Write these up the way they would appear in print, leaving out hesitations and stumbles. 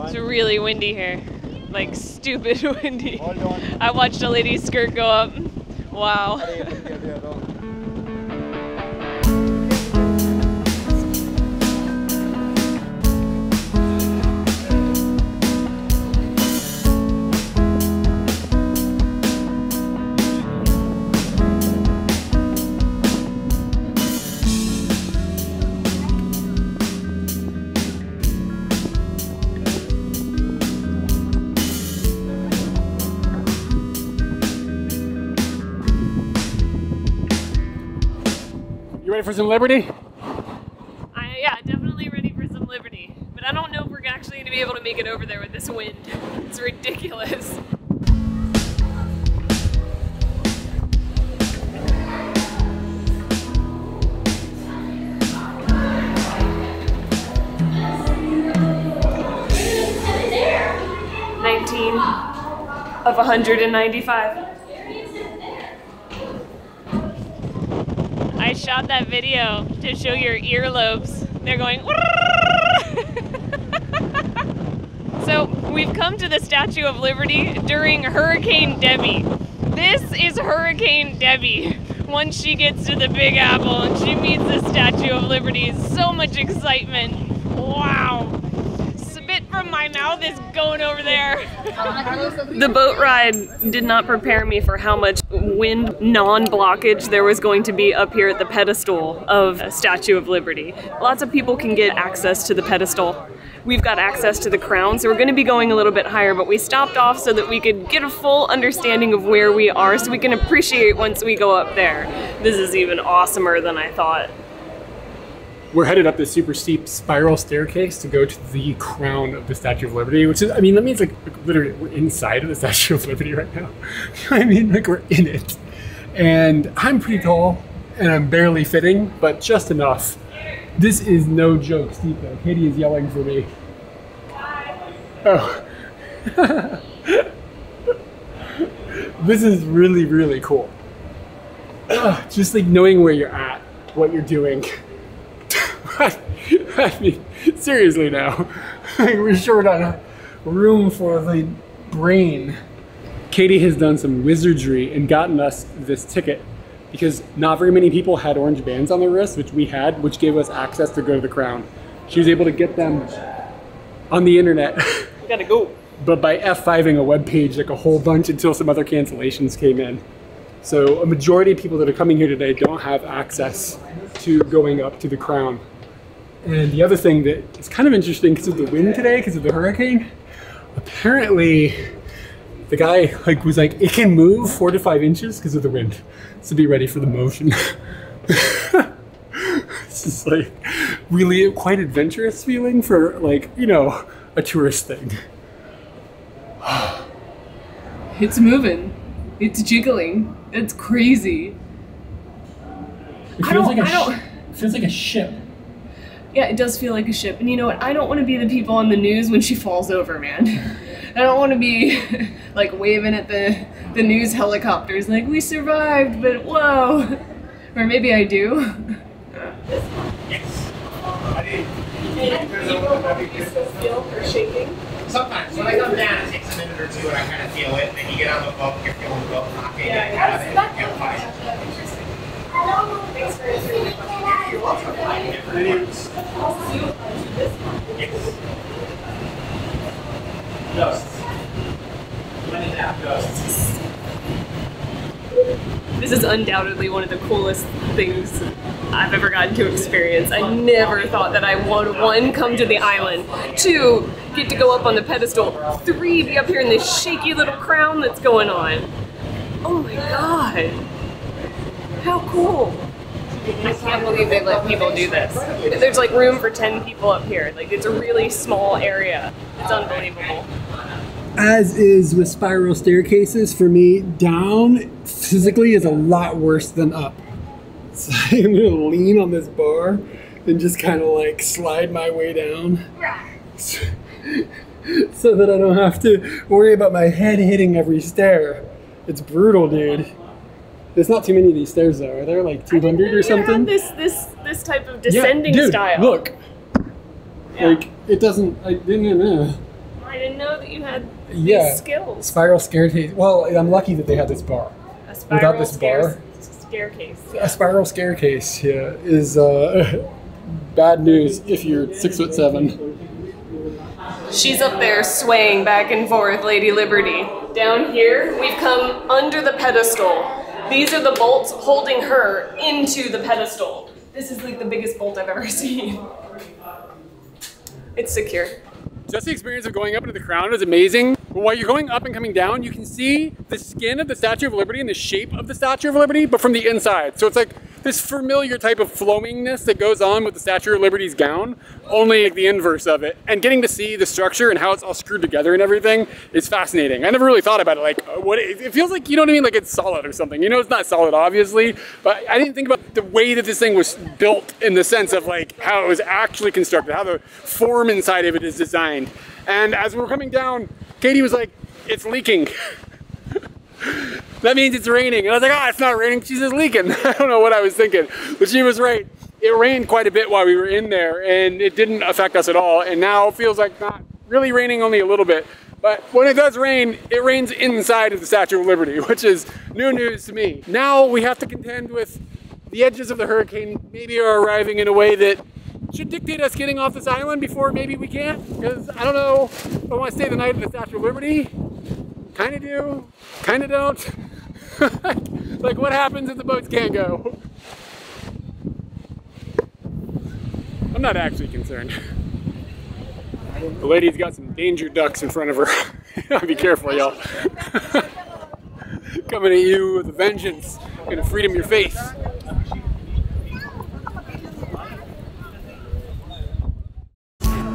It's really windy here. Like stupid windy. I watched a lady's skirt go up. Wow. You ready for some liberty? Yeah, definitely ready for some liberty. But I don't know if we're actually going to be able to make it over there with this wind. It's ridiculous. Of 195. I shot that video to show your earlobes. They're going. So we've come to the Statue of Liberty during Hurricane Debbie. This is Hurricane Debbie. Once she gets to the Big Apple and she meets the Statue of Liberty, so much excitement. Wow. Spit from my mouth is going over there. The boat ride did not prepare me for how much wind non-blockage there was going to be up here at the pedestal of Statue of Liberty. Lots of people can get access to the pedestal. We've got access to the crown, so we're going to be going a little bit higher, but we stopped off so that we could get a full understanding of where we are so we can appreciate once we go up there. This is even awesomer than I thought. We're headed up this super steep spiral staircase to go to the crown of the Statue of Liberty, which is, I mean, that means like literally we're inside of the Statue of Liberty right now. You know what I mean? Like we're in it. And I'm pretty tall and I'm barely fitting, but just enough. This is no joke steep though. Katie is yelling for me. Oh. This is really, really cool. Just like knowing where you're at, what you're doing. I mean, seriously now, we're short on room for the brain. Katie has done some wizardry and gotten us this ticket because not very many people had orange bands on their wrists, which we had, which gave us access to go to the crown. She was able to get them on the internet. We gotta go. But by F5ing a web page like a whole bunch until some other cancellations came in. So a majority of people that are coming here today don't have access to going up to the crown. And the other thing that is kind of interesting because of the wind today, because of the hurricane, apparently the guy was like, it can move 4 to 5 inches because of the wind. So be ready for the motion. It's just like really quite adventurous feeling for like, you know, a tourist thing. It's moving. It's jiggling. It's crazy. It feels like a ship. Yeah, it does feel like a ship. And you know what? I don't want to be the people on the news when she falls over, man. I don't want to be like waving at the news helicopters like, we survived, but whoa. Or maybe I do. Yes. I did. You still feel her shaking? Sometimes. When I come down, it takes a minute or two and I kind of feel it. Then you get on the boat, you're feeling the boat knocking. Yeah, You're fine. interesting. Thanks for answering the question. You're welcome. Yes. Ghosts. When in doubt, ghosts. This is undoubtedly one of the coolest things I've ever gotten to experience. I never thought that I would, 1, come to the island, 2, get to go up on the pedestal, 3, be up here in this shaky little crown that's going on. Oh my god. How cool. I can't believe they let people do this. There's like room for 10 people up here. Like it's a really small area. It's unbelievable. As is with spiral staircases, for me, down physically is a lot worse than up. So I'm gonna lean on this bar and just kind of like slide my way down so that I don't have to worry about my head hitting every stair. It's brutal, dude. There's not too many of these stairs though. Are there like 200 or something? This type of descending dude, style. Look. Yeah. Like it doesn't. didn't know that you had Yeah. these skills. Spiral staircase. Well, I'm lucky that they had this bar. A spiral Without this bar, staircase. a spiral staircase, yeah, is bad news if you're 6'7". She's up there swaying back and forth, Lady Liberty. Down here, we've come under the pedestal. These are the bolts holding her into the pedestal. This is like the biggest bolt I've ever seen. It's secure. Just the experience of going up into the crown is amazing. But while you're going up and coming down, you can see the skin of the Statue of Liberty and the shape of the Statue of Liberty, but from the inside. So it's like this familiar type of flomingness that goes on with the Statue of Liberty's gown, only like the inverse of it. And getting to see the structure and how it's all screwed together and everything is fascinating. I never really thought about it, like what it feels like, you know what I mean? Like it's solid or something. You know, it's not solid, obviously, but I didn't think about the way that this thing was built in the sense of like how it was actually constructed, how the form inside of it is designed. And as we were coming down, Katie was like, it's leaking. That means it's raining. And I was like, it's not raining. She says leaking. I don't know what I was thinking, but she was right. It rained quite a bit while we were in there and it didn't affect us at all. And now it feels like not really raining, only a little bit. But when it does rain, it rains inside of the Statue of Liberty, which is new news to me. Now we have to contend with the edges of the hurricane maybe are arriving in a way that should dictate us getting off this island before maybe we can't. Because I don't know if I want to stay the night at the Statue of Liberty. Kind of do, kind of don't. Like what happens if the boats can't go? I'm not actually concerned. The lady's got some danger ducks in front of her. Be careful, y'all. Coming at you with a vengeance and freedom your face.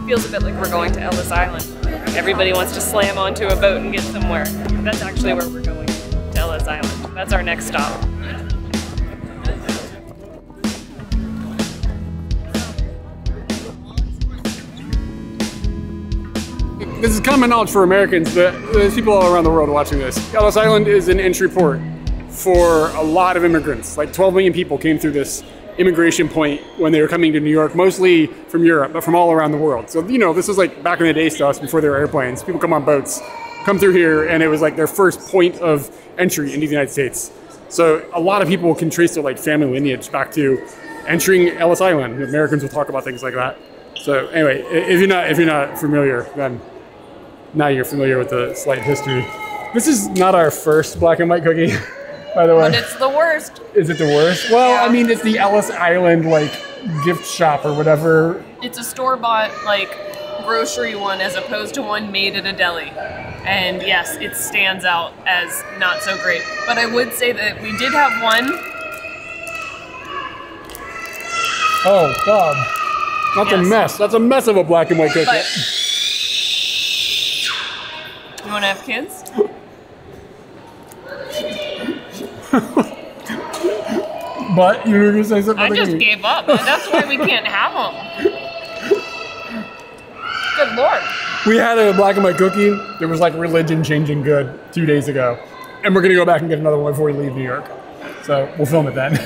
Feels a bit like we're going to Ellis Island. Everybody wants to slam onto a boat and get somewhere. That's actually where we're going, to Ellis Island. That's our next stop. This is common knowledge for Americans, but there's people all around the world watching this. Ellis Island is an entry port for a lot of immigrants. Like 12 million people came through this immigration point when they were coming to New York, mostly from Europe, but from all around the world. So, you know, this was like back in the day stuff before there were airplanes. People come on boats, come through here, and it was like their first point of entry into the United States. So a lot of people can trace their like family lineage back to entering Ellis Island. Americans will talk about things like that. So anyway, if you're not familiar, then now you're familiar with the slight history. This is not our first black and white cookie, by the way. But it's the worst. Is it the worst? Well, Yeah. I mean, it's the Ellis Island, like, gift shop or whatever. It's a store-bought, like, grocery one as opposed to one made at a deli. And yes, it stands out as not so great. But I would say that we did have one. Oh, God. That's a Yes. mess. That's a mess of a black and white cookie. But you want to have kids? But you were going to say something. I just gave up. That's why we can't have them. Good Lord. We had a black and white cookie that was like religion changing good 2 days ago. And we're going to go back and get another one before we leave New York. So we'll film it then.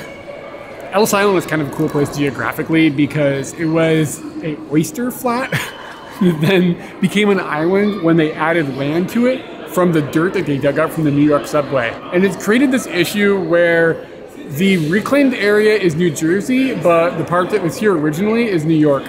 Ellis Island was kind of a cool place geographically because it was an oyster flat that then became an island when they added land to it from the dirt that they dug up from the New York subway. And it's created this issue where the reclaimed area is New Jersey, but the part that was here originally is New York.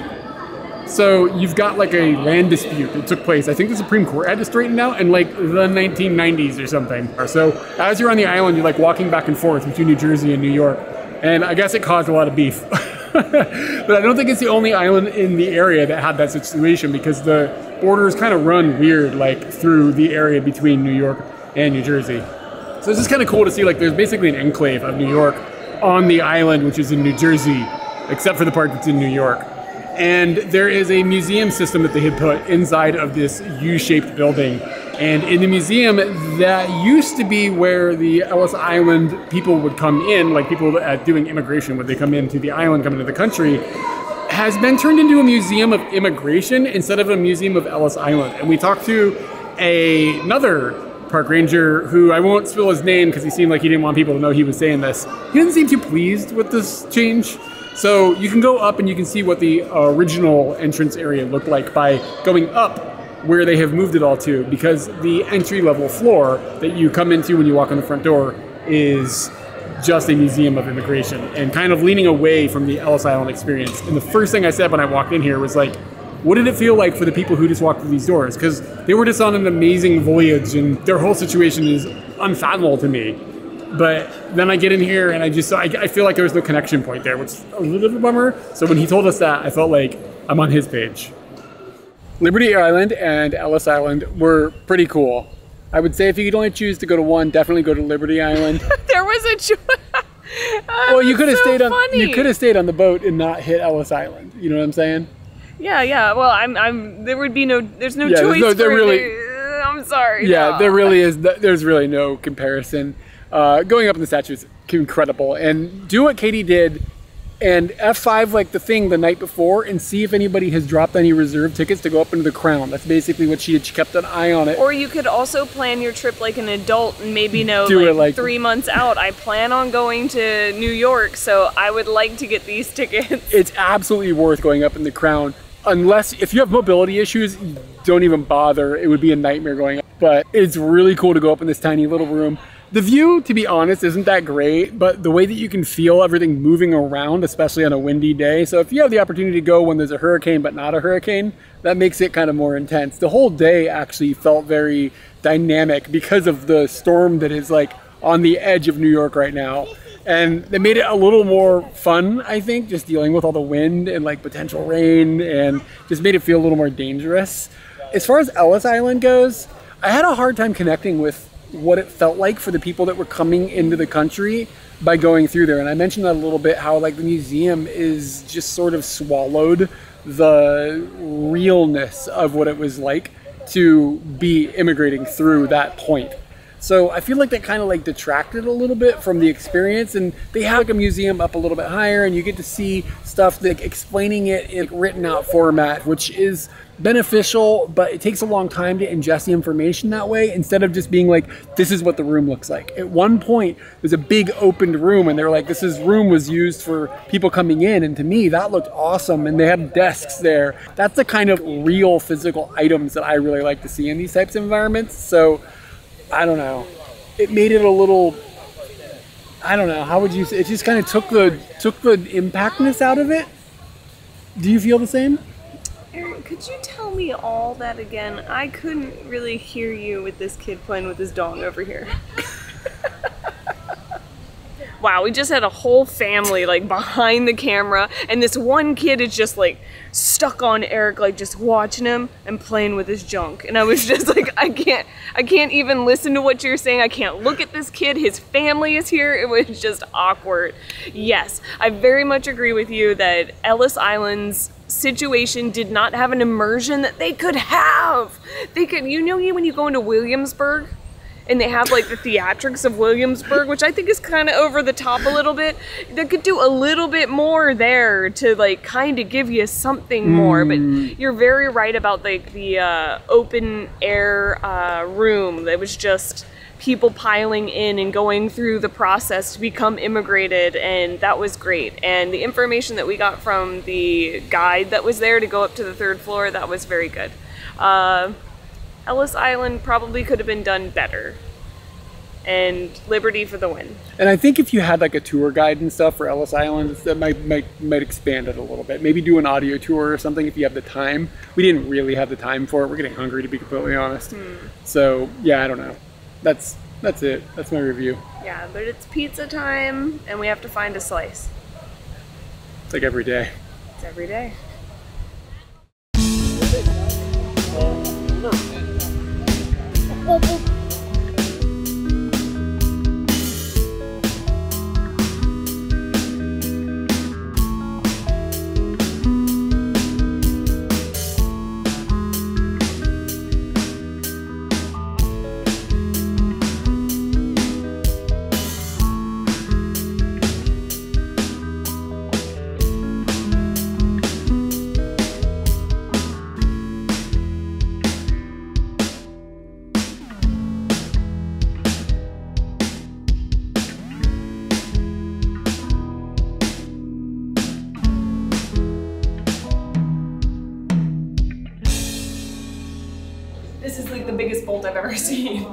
So you've got like a land dispute that took place. I think the Supreme Court had to straighten out in like the 1990s or something. So as you're on the island, you're like walking back and forth between New Jersey and New York. And I guess it caused a lot of beef. But I don't think it's the only island in the area that had that situation because the borders kind of run weird like through the area between New York and New Jersey. So it's just kind of cool to see like there's basically an enclave of New York on the island, which is in New Jersey, except for the part that's in New York. And there is a museum system that they had put inside of this U-shaped building. And in the museum, that used to be where the Ellis Island people would come in, like people doing immigration, would they come into the island, come into the country, has been turned into a museum of immigration instead of a museum of Ellis Island. And we talked to another park ranger who I won't spill his name because he seemed like he didn't want people to know he was saying this. He didn't seem too pleased with this change. So you can go up and you can see what the original entrance area looked like by going up where they have moved it all to, because the entry-level floor that you come into when you walk in the front door is just a museum of immigration and kind of leaning away from the Ellis Island experience. And the first thing I said when I walked in here was like, what did it feel like for the people who just walked through these doors? Because they were just on an amazing voyage and their whole situation is unfathomable to me. But then I get in here and I feel like there was no connection point there, which is a little bit of a bummer. So when he told us that, I felt like I'm on his page. Liberty Island and Ellis Island were pretty cool. I would say if you could only choose to go to one, definitely go to Liberty Island. There was a choice. Well, you could have stayed on the boat and not hit Ellis Island. You know what I'm saying? Yeah. Well, there's no choice. I'm sorry. Yeah, no. there really is. There's really no comparison. Going up in the statue is incredible. And do what Katie did and F5 like the thing the night before and see if anybody has dropped any reserve tickets to go up into the crown. That's basically what she did. She kept an eye on it. Or you could also plan your trip like an adult and maybe know like 3 months out. I plan on going to New York, so I would like to get these tickets. It's absolutely worth going up in the crown. Unless, if you have mobility issues, don't even bother. It would be a nightmare going up. But it's really cool to go up in this tiny little room. The view, to be honest, isn't that great, but the way that you can feel everything moving around, especially on a windy day. So if you have the opportunity to go when there's a hurricane but not a hurricane, that makes it kind of more intense. The whole day actually felt very dynamic because of the storm that is like on the edge of New York right now. And they made it a little more fun, I think, just dealing with all the wind and like potential rain, and just made it feel a little more dangerous. As far as Ellis Island goes, I had a hard time connecting with what it felt like for the people that were coming into the country by going through there. And I mentioned that a little bit, how like the museum is just sort of swallowed the realness of what it was like to be immigrating through that point. So I feel like that kind of like detracted a little bit from the experience, and they have like a museum up a little bit higher and you get to see stuff like explaining it in written out format, which is beneficial, but it takes a long time to ingest the information that way instead of just being like, this is what the room looks like. At one point, there's a big opened room and they're like, this room was used for people coming in, and to me, that looked awesome, and they had desks there. That's the kind of real physical items that I really like to see in these types of environments. So I don't know. It made it a little, I don't know, how would you say, it just kind of took the impactness out of it. Do you feel the same? Aaron, could you tell me all that again? I couldn't really hear you with this kid playing with his dog over here. Wow, we just had a whole family like behind the camera, and this one kid is just like stuck on Eric, like just watching him and playing with his junk. And I was just like, I can't even listen to what you're saying. I can't look at this kid. His family is here. It was just awkward. Yes, I very much agree with you that Ellis Island's situation did not have an immersion that they could have. They could, you know, when you go into Williamsburg and they have like the theatrics of Williamsburg, which I think is kind of over the top a little bit. They could do a little bit more there to like kind of give you something more. But you're very right about like the open air room. That was just people piling in and going through the process to become immigrated, and that was great. And the information that we got from the guide that was there to go up to the 3rd floor, that was very good. Ellis Island probably could have been done better. And Liberty for the win. And I think if you had like a tour guide and stuff for Ellis Island, that might expand it a little bit. Maybe do an audio tour or something if you have the time. We didn't really have the time for it. We're getting hungry, to be completely honest. So yeah, I don't know. That's it. That's my review. Yeah, but it's pizza time and we have to find a slice. It's like every day. It's every day. This is like the biggest bolt I've ever seen.